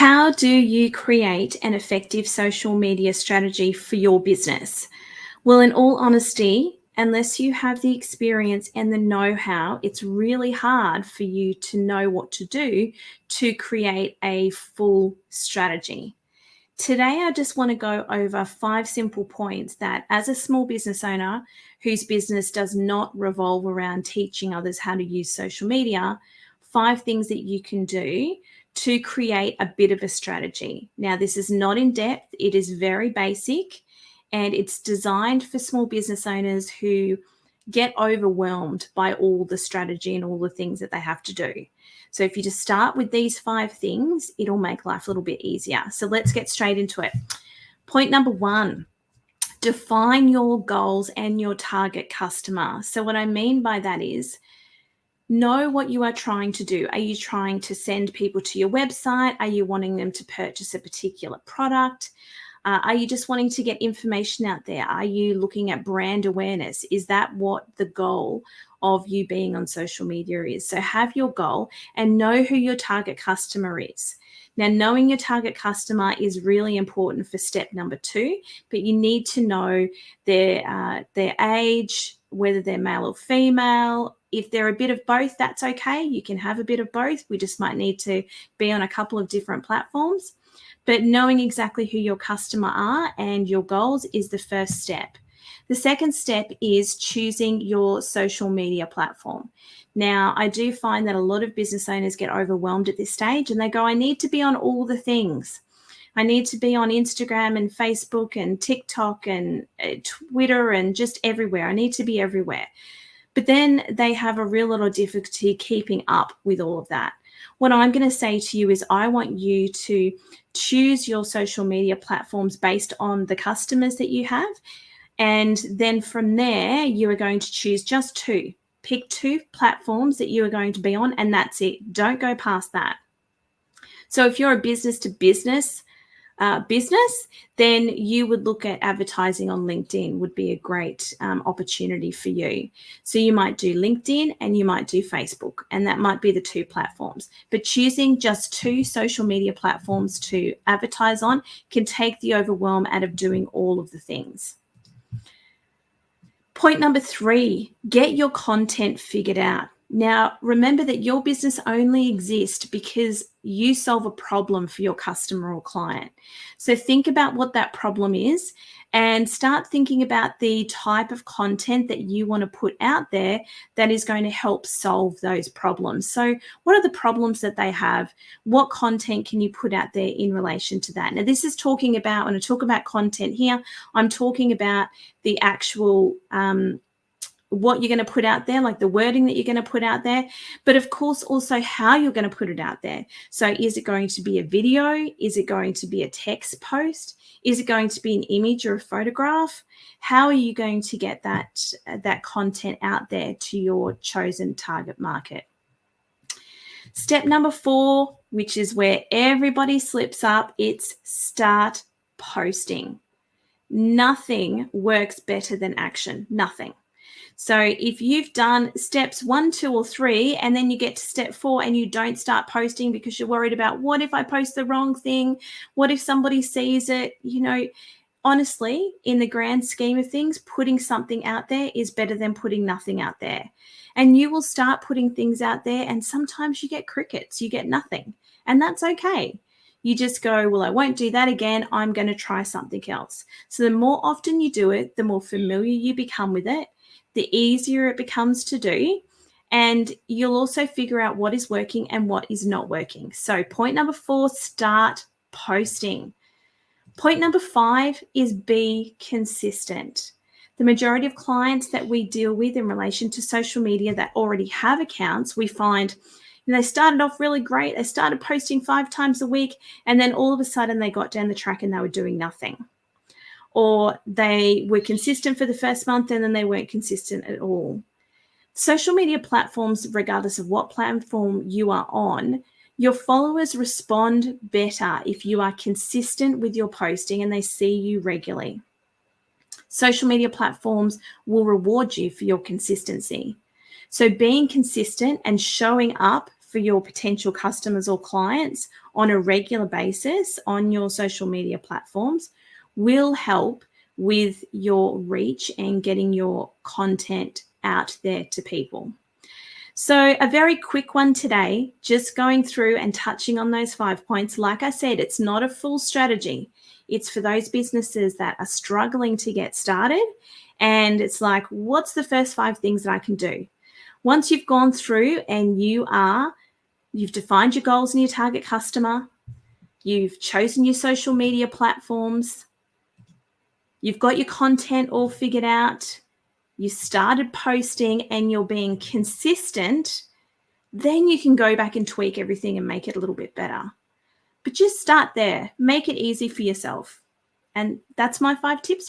How do you create an effective social media strategy for your business? Well, in all honesty, unless you have the experience and the know-how, it's really hard for you to know what to do to create a full strategy. Today, I just want to go over 5 simple points that, as a small business owner whose business does not revolve around teaching others how to use social media, 5 things that you can do to create a bit of a strategy. Now, this is not in depth, it is very basic, and it's designed for small business owners who get overwhelmed by all the strategy and all the things that they have to do. So if you just start with these 5 things, it'll make life a little bit easier. So let's get straight into it. Point number 1, define your goals and your target customer. So what I mean by that is, know what you are trying to do. Are you trying to send people to your website? Are you wanting them to purchase a particular product? Are you just wanting to get information out there? Are you looking at brand awareness? Is that what the goal of you being on social media is? So have your goal and know who your target customer is. Now, knowing your target customer is really important for step number 2, but you need to know their age, whether they're male or female. If they're a bit of both, that's okay. You can have a bit of both. We just might need to be on a couple of different platforms. But knowing exactly who your customer are and your goals is the first step. The second step is choosing your social media platform. Now, I do find that a lot of business owners get overwhelmed at this stage and they go, I need to be on all the things. I need to be on Instagram and Facebook and TikTok and Twitter and just everywhere. I need to be everywhere. But then they have a real lot of difficulty keeping up with all of that. What I'm going to say to you is I want you to choose your social media platforms based on the customers that you have. And then from there, you are going to choose just 2. Pick 2 platforms that you are going to be on, and that's it. Don't go past that. So if you're a business to business, then you would look at advertising on LinkedIn would be a great opportunity for you. So you might do LinkedIn and you might do Facebook, and that might be the 2 platforms. But choosing just 2 social media platforms to advertise on can take the overwhelm out of doing all of the things. Point number 3, get your content figured out. Now, remember that your business only exists because you solve a problem for your customer or client. So think about what that problem is and start thinking about the type of content that you want to put out there that is going to help solve those problems. So what are the problems that they have? What content can you put out there in relation to that? Now, this is talking about, when I talk about content here, I'm talking about the actual what you're going to put out there, like the wording that you're going to put out there, but of course also how you're going to put it out there. So is it going to be a video? Is it going to be a text post? Is it going to be an image or a photograph? How are you going to get that content out there to your chosen target market? Step number 4, which is where everybody slips up, it's start posting. Nothing works better than action. Nothing. So if you've done steps 1, 2, or 3, and then you get to step 4 and you don't start posting because you're worried about what if I post the wrong thing? What if somebody sees it? Honestly, in the grand scheme of things, putting something out there is better than putting nothing out there. And you will start putting things out there, and sometimes you get crickets, you get nothing. And that's okay. You just go, well, I won't do that again. I'm going to try something else. So the more often you do it, the more familiar you become with it, the easier it becomes to do. And you'll also figure out what is working and what is not working. So point number 4, start posting. Point number 5 is be consistent. The majority of clients that we deal with in relation to social media that already have accounts, we find they started off really great. They started posting 5 times a week, and then all of a sudden they got down the track and they were doing nothing. Or they were consistent for the first month and then they weren't consistent at all. Social media platforms, regardless of what platform you are on, your followers respond better if you are consistent with your posting and they see you regularly. Social media platforms will reward you for your consistency. So being consistent and showing up for your potential customers or clients on a regular basis on your social media platforms will help with your reach and getting your content out there to people. So a very quick one today, just going through and touching on those 5 points. Like I said, it's not a full strategy. It's for those businesses that are struggling to get started. And it's like, what's the first 5 things that I can do? Once you've gone through and you've defined your goals and your target customer, you've chosen your social media platforms, you've got your content all figured out, you started posting and you're being consistent, then you can go back and tweak everything and make it a little bit better. But just start there. Make it easy for yourself. And that's my 5 tips.